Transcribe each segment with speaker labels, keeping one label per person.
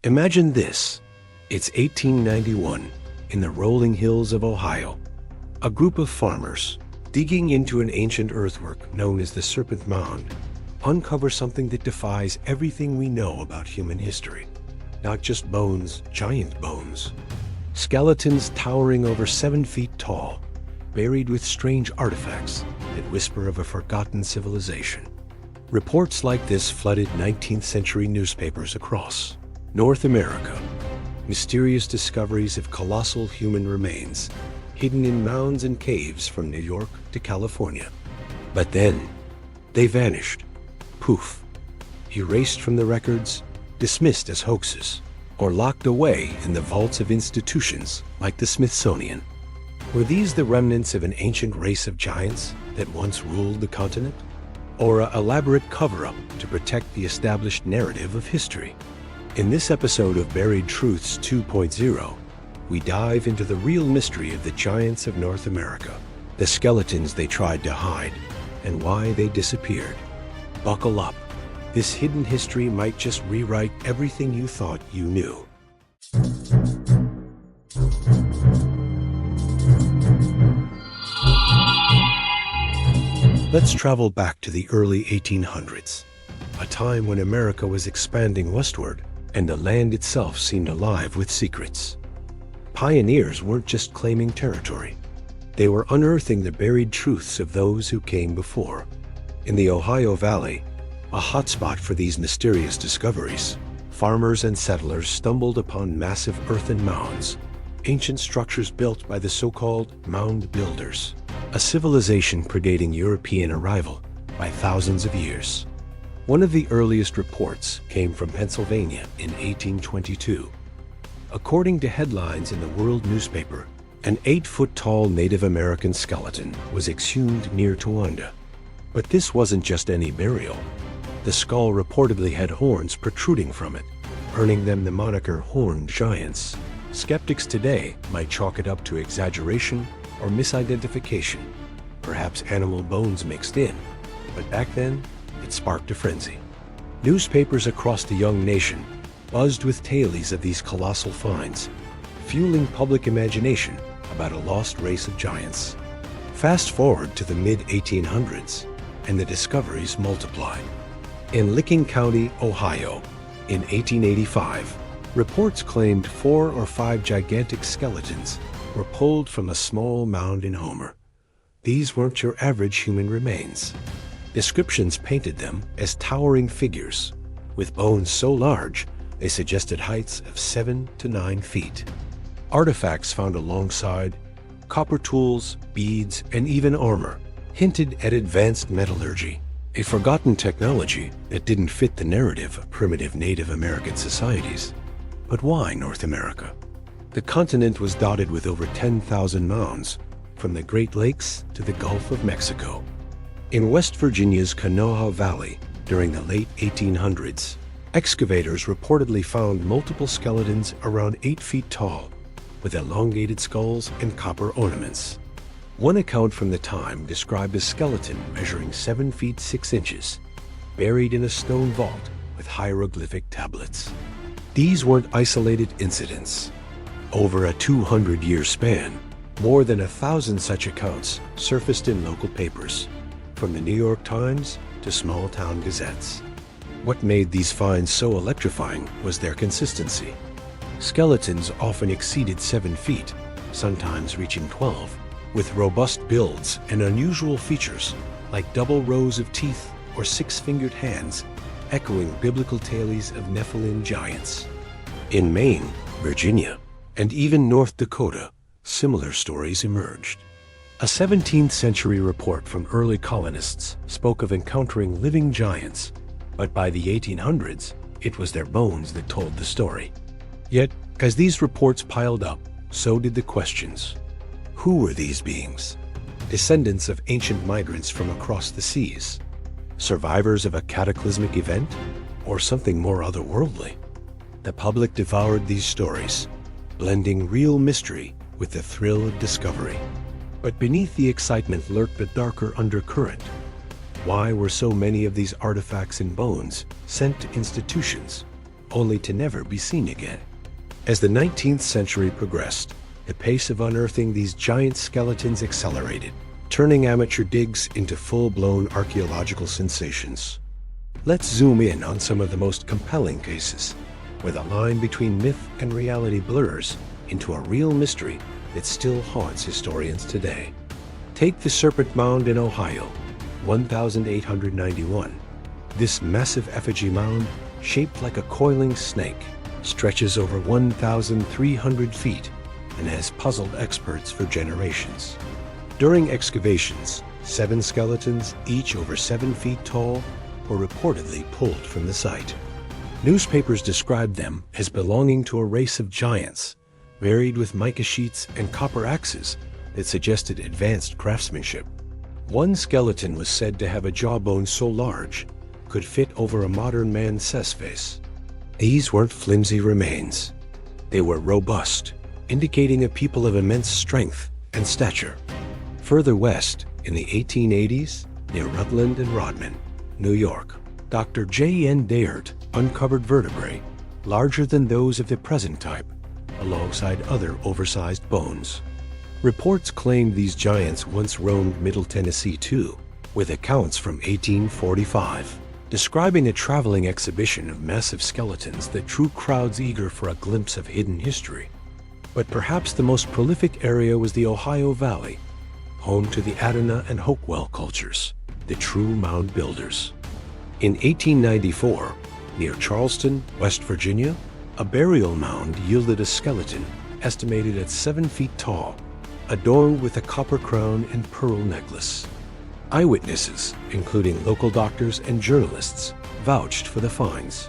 Speaker 1: Imagine this. It's 1891 in the rolling hills of Ohio. A group of farmers, digging into an ancient earthwork known as the Serpent Mound, uncover something that defies everything we know about human history. Not just bones, giant bones. Skeletons towering over 7 feet tall, buried with strange artifacts that whisper of a forgotten civilization. Reports like this flooded 19th century newspapers across North America. Mysterious discoveries of colossal human remains hidden in mounds and caves from New York to California. But then, they vanished. Poof. Erased from the records, dismissed as hoaxes, or locked away in the vaults of institutions like the Smithsonian. Were these the remnants of an ancient race of giants that once ruled the continent? Or an elaborate cover-up to protect the established narrative of history? In this episode of Buried Truths 2.0, we dive into the real mystery of the giants of North America, the skeletons they tried to hide, and why they disappeared. Buckle up. This hidden history might just rewrite everything you thought you knew. Let's travel back to the early 1800s, a time when America was expanding westward and the land itself seemed alive with secrets. Pioneers weren't just claiming territory. They were unearthing the buried truths of those who came before. In the Ohio Valley, a hotspot for these mysterious discoveries, farmers and settlers stumbled upon massive earthen mounds, ancient structures built by the so-called Mound Builders, a civilization predating European arrival by thousands of years. One of the earliest reports came from Pennsylvania in 1822. According to headlines in the World newspaper, an 8-foot-tall Native American skeleton was exhumed near Towanda. But this wasn't just any burial. The skull reportedly had horns protruding from it, earning them the moniker Horned Giants. Skeptics today might chalk it up to exaggeration or misidentification, perhaps animal bones mixed in. But back then, it sparked a frenzy. Newspapers across the young nation buzzed with tales of these colossal finds, fueling public imagination about a lost race of giants. Fast forward to the mid-1800s, and the discoveries multiplied. In Licking County, Ohio, in 1885, reports claimed 4 or 5 gigantic skeletons were pulled from a small mound in Homer. These weren't your average human remains. Descriptions painted them as towering figures, with bones so large they suggested heights of 7 to 9 feet. Artifacts found alongside, copper tools, beads, and even armor, hinted at advanced metallurgy, a forgotten technology that didn't fit the narrative of primitive Native American societies. But why North America? The continent was dotted with over 10,000 mounds, from the Great Lakes to the Gulf of Mexico. In West Virginia's Kanawha Valley, during the late 1800s, excavators reportedly found multiple skeletons around 8 feet tall, with elongated skulls and copper ornaments. One account from the time described a skeleton measuring 7 feet 6 inches, buried in a stone vault with hieroglyphic tablets. These weren't isolated incidents. Over a 200-year span, more than 1,000 such accounts surfaced in local papers, from the New York Times to small-town gazettes. What made these finds so electrifying was their consistency. Skeletons often exceeded 7 feet, sometimes reaching 12, with robust builds and unusual features like double rows of teeth or 6-fingered hands, echoing biblical tales of Nephilim giants. In Maine, Virginia, and even North Dakota, similar stories emerged. A 17th century report from early colonists spoke of encountering living giants, but by the 1800s, it was their bones that told the story. Yet, as these reports piled up, so did the questions. Who were these beings? Descendants of ancient migrants from across the seas? Survivors of a cataclysmic event? Or something more otherworldly? The public devoured these stories, blending real mystery with the thrill of discovery. But beneath the excitement lurked a darker undercurrent. Why were so many of these artifacts and bones sent to institutions only to never be seen again. As the 19th century progressed, the pace of unearthing these giant skeletons accelerated, turning amateur digs into full-blown archaeological sensations. Let's zoom in on some of the most compelling cases, where the line between myth and reality blurs into a real mystery that still haunts historians today. Take the Serpent Mound in Ohio, 1891. This massive effigy mound, shaped like a coiling snake, stretches over 1,300 feet and has puzzled experts for generations. During excavations, 7 skeletons, each over 7 feet tall, were reportedly pulled from the site. Newspapers described them as belonging to a race of giants, buried with mica sheets and copper axes that suggested advanced craftsmanship. One skeleton was said to have a jawbone so large could fit over a modern man's face. These weren't flimsy remains. They were robust, indicating a people of immense strength and stature. Further west, in the 1880s, near Rutland and Rodman, New York, Dr. J.N. Dayert uncovered vertebrae larger than those of the present type, alongside other oversized bones. Reports claimed these giants once roamed Middle Tennessee too, with accounts from 1845, describing a traveling exhibition of massive skeletons that drew crowds eager for a glimpse of hidden history. But perhaps the most prolific area was the Ohio Valley, home to the Adena and Hopewell cultures, the true mound builders. In 1894, near Charleston, West Virginia, a burial mound yielded a skeleton estimated at 7 feet tall, adorned with a copper crown and pearl necklace. Eyewitnesses, including local doctors and journalists, vouched for the finds.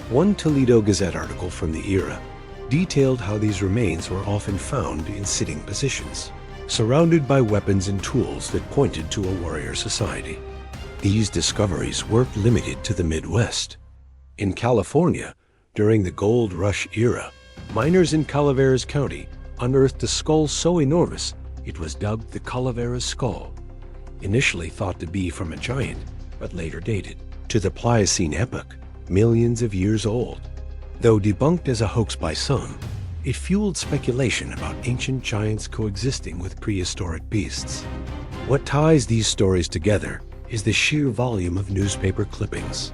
Speaker 1: One Toledo Gazette article from the era detailed how these remains were often found in sitting positions, surrounded by weapons and tools that pointed to a warrior society. These discoveries weren't limited to the Midwest. In California, during the Gold Rush era, miners in Calaveras County unearthed a skull so enormous it was dubbed the Calaveras Skull. Initially thought to be from a giant, but later dated to the Pliocene epoch, millions of years old. Though debunked as a hoax by some, it fueled speculation about ancient giants coexisting with prehistoric beasts. What ties these stories together is the sheer volume of newspaper clippings.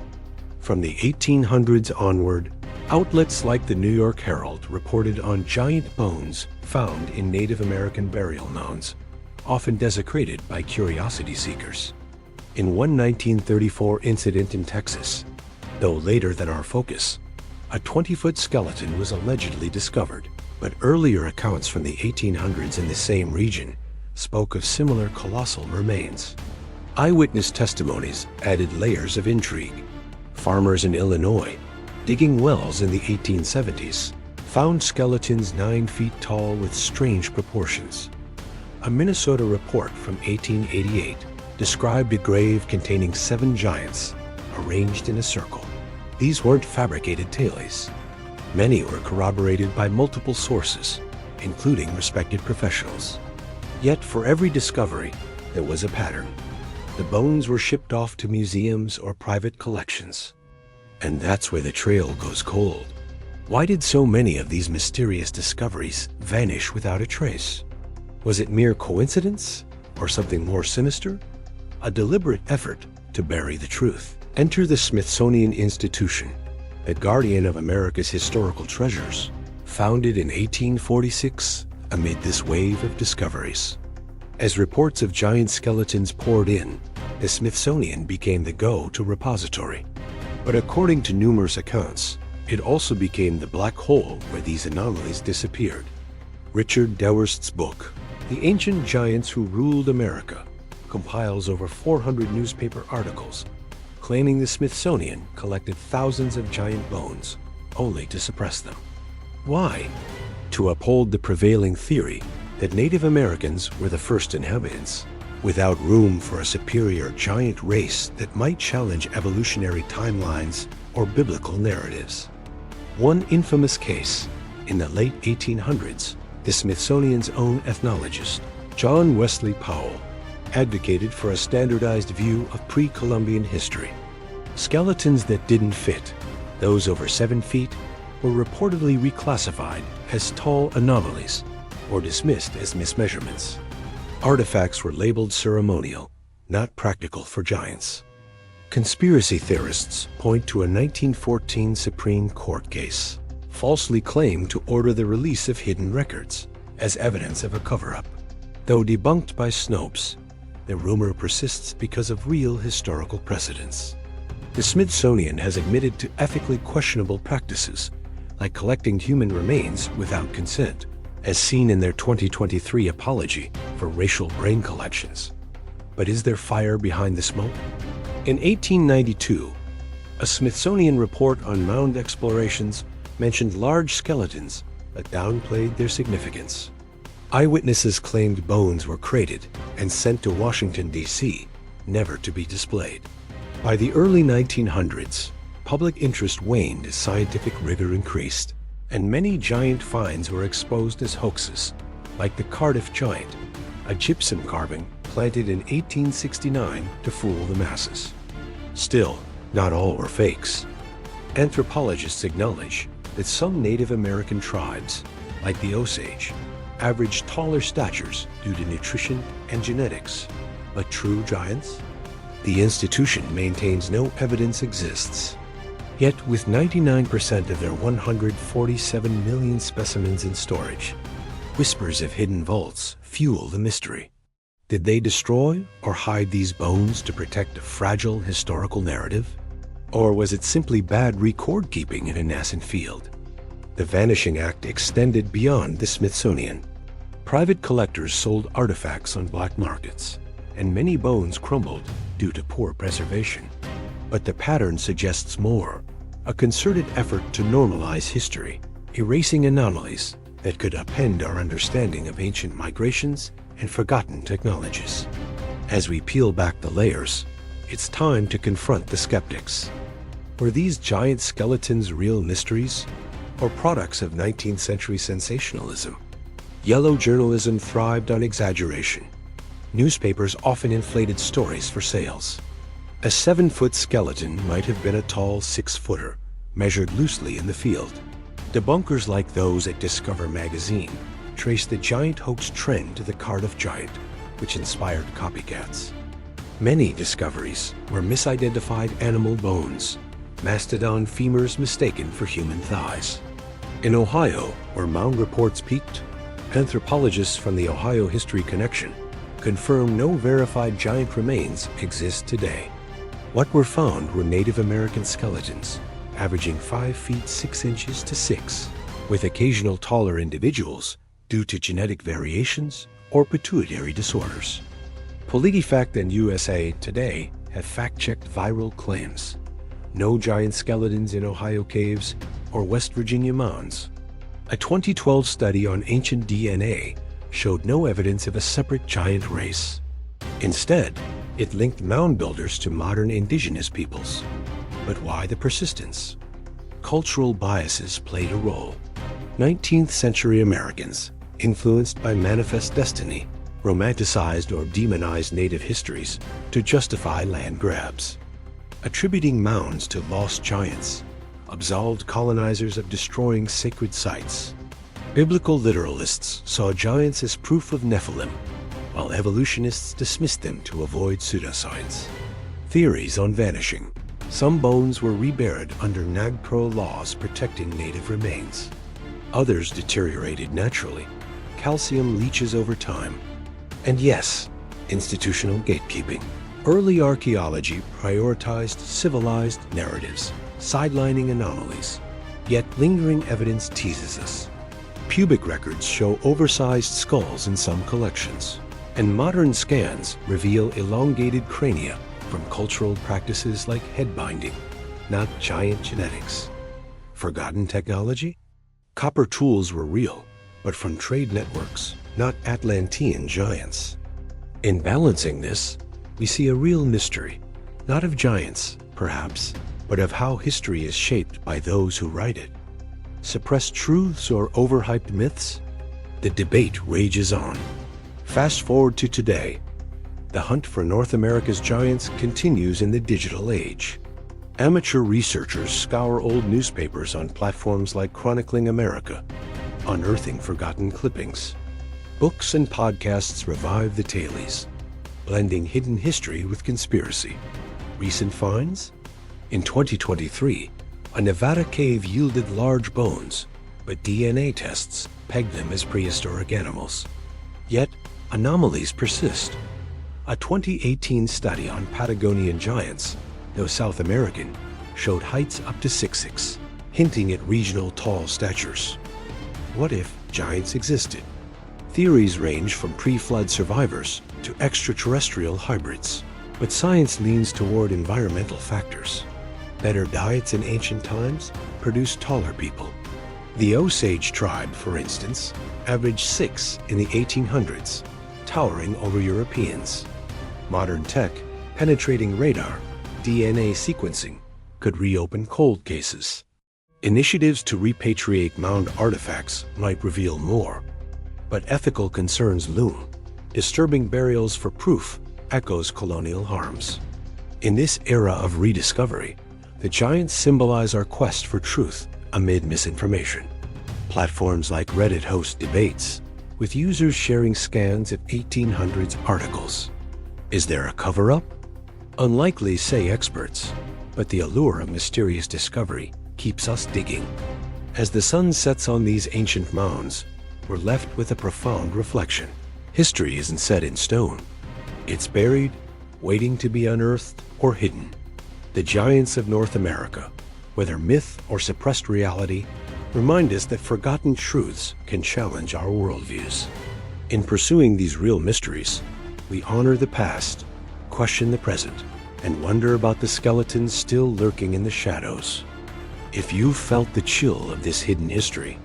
Speaker 1: From the 1800s onward, outlets like the New York Herald reported on giant bones found in Native American burial mounds, often desecrated by curiosity seekers. In one 1934 incident in Texas, though later than our focus, a 20-foot skeleton was allegedly discovered, but earlier accounts from the 1800s in the same region spoke of similar colossal remains. Eyewitness testimonies added layers of intrigue. Farmers in Illinois, digging wells in the 1870s, found skeletons 9 feet tall with strange proportions. A Minnesota report from 1888 described a grave containing 7 giants arranged in a circle. These weren't fabricated tales. Many were corroborated by multiple sources, including respected professionals. Yet for every discovery, there was a pattern. The bones were shipped off to museums or private collections. And that's where the trail goes cold. Why did so many of these mysterious discoveries vanish without a trace? Was it mere coincidence, or something more sinister? A deliberate effort to bury the truth. Enter the Smithsonian Institution, a guardian of America's historical treasures, founded in 1846 amid this wave of discoveries. As reports of giant skeletons poured in, the Smithsonian became the go-to repository. But according to numerous accounts, it also became the black hole where these anomalies disappeared. Richard Dewerst's book, The Ancient Giants Who Ruled America, compiles over 400 newspaper articles claiming the Smithsonian collected thousands of giant bones, only to suppress them. Why? To uphold the prevailing theory that Native Americans were the first inhabitants, without room for a superior giant race that might challenge evolutionary timelines or biblical narratives. One infamous case, in the late 1800s, the Smithsonian's own ethnologist, John Wesley Powell, advocated for a standardized view of pre-Columbian history. Skeletons that didn't fit, Those over 7 feet were reportedly reclassified as tall anomalies or dismissed as mismeasurements. Artifacts were labeled ceremonial, not practical for giants. Conspiracy theorists point to a 1914 Supreme Court case, falsely claimed to order the release of hidden records as evidence of a cover-up. Though debunked by Snopes, the rumor persists because of real historical precedents. The Smithsonian has admitted to ethically questionable practices, like collecting human remains without consent, as seen in their 2023 apology for racial brain collections. But is there fire behind the smoke? In 1892, a Smithsonian report on mound explorations mentioned large skeletons but downplayed their significance. Eyewitnesses claimed bones were crated and sent to Washington, D.C., never to be displayed. By the early 1900s, public interest waned as scientific rigor increased, and many giant finds were exposed as hoaxes, like the Cardiff Giant, a gypsum carving planted in 1869 to fool the masses. Still, not all were fakes. Anthropologists acknowledge that some Native American tribes, like the Osage, averaged taller statures due to nutrition and genetics. But true giants? The institution maintains no evidence exists. Yet with 99% of their 147 million specimens in storage, whispers of hidden vaults fuel the mystery. Did they destroy or hide these bones to protect a fragile historical narrative? Or was it simply bad record-keeping in a nascent field? The Vanishing Act extended beyond the Smithsonian. Private collectors sold artifacts on black markets, and many bones crumbled due to poor preservation. But the pattern suggests more, a concerted effort to normalize history, erasing anomalies that could upend our understanding of ancient migrations and forgotten technologies. As we peel back the layers, it's time to confront the skeptics. Were these giant skeletons real mysteries, or products of 19th century sensationalism? Yellow journalism thrived on exaggeration. Newspapers often inflated stories for sales. A 7-foot skeleton might have been a tall 6-footer, measured loosely in the field. Debunkers like those at Discover magazine traced the giant hoax trend to the Cardiff Giant, which inspired copycats. Many discoveries were misidentified animal bones, mastodon femurs mistaken for human thighs. In Ohio, where mound reports peaked, anthropologists from the Ohio History Connection confirm no verified giant remains exist today. What were found were Native American skeletons, averaging 5 feet 6 inches to 6, with occasional taller individuals due to genetic variations or pituitary disorders. PolitiFact and USA Today have fact-checked viral claims. No giant skeletons in Ohio caves or West Virginia mounds. A 2012 study on ancient DNA showed no evidence of a separate giant race. Instead, it linked mound builders to modern indigenous peoples. But why the persistence? Cultural biases played a role. 19th century Americans, influenced by manifest destiny, romanticized or demonized native histories to justify land grabs. Attributing mounds to lost giants absolved colonizers of destroying sacred sites. Biblical literalists saw giants as proof of Nephilim, while evolutionists dismissed them to avoid pseudoscience. Theories on vanishing. Some bones were reburied under NAGPRO laws protecting native remains. Others deteriorated naturally. Calcium leaches over time. And yes, institutional gatekeeping. Early archaeology prioritized civilized narratives, sidelining anomalies. Yet lingering evidence teases us. Pubic records show oversized skulls in some collections, and modern scans reveal elongated crania from cultural practices like head binding, not giant genetics. Forgotten technology? Copper tools were real, but from trade networks, not Atlantean giants. In balancing this, we see a real mystery, not of giants, perhaps, but of how history is shaped by those who write it. Suppressed truths or overhyped myths? The debate rages on. Fast forward to today. The hunt for North America's giants continues in the digital age. Amateur researchers scour old newspapers on platforms like Chronicling America, unearthing forgotten clippings. Books and podcasts revive the tailies, blending hidden history with conspiracy. Recent finds? In 2023, a Nevada cave yielded large bones, but DNA tests pegged them as prehistoric animals. Yet, anomalies persist. A 2018 study on Patagonian giants, though South American, showed heights up to 6'6", hinting at regional tall statures. What if giants existed? Theories range from pre-flood survivors to extraterrestrial hybrids, but science leans toward environmental factors. Better diets in ancient times produced taller people. The Osage tribe, for instance, averaged 6 in the 1800s, towering over Europeans. Modern tech, penetrating radar, DNA sequencing, could reopen cold cases. Initiatives to repatriate Mound artifacts might reveal more, but ethical concerns loom. Disturbing burials for proof echoes colonial harms. In this era of rediscovery, the giants symbolize our quest for truth amid misinformation. Platforms like Reddit host debates, with users sharing scans of 1800s articles. Is there a cover-up? Unlikely, say experts, but the allure of mysterious discovery keeps us digging. As the sun sets on these ancient mounds, we're left with a profound reflection. History isn't set in stone. It's buried, waiting to be unearthed or hidden. The giants of North America, whether myth or suppressed reality, remind us that forgotten truths can challenge our worldviews. In pursuing these real mysteries, we honor the past, question the present, and wonder about the skeletons still lurking in the shadows. If you've felt the chill of this hidden history,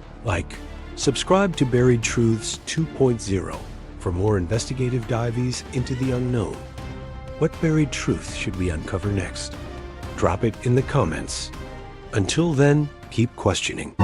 Speaker 1: subscribe to Buried Truths 2.0 for more investigative dives into the unknown. What buried truth should we uncover next? Drop it in the comments. Until then, keep questioning.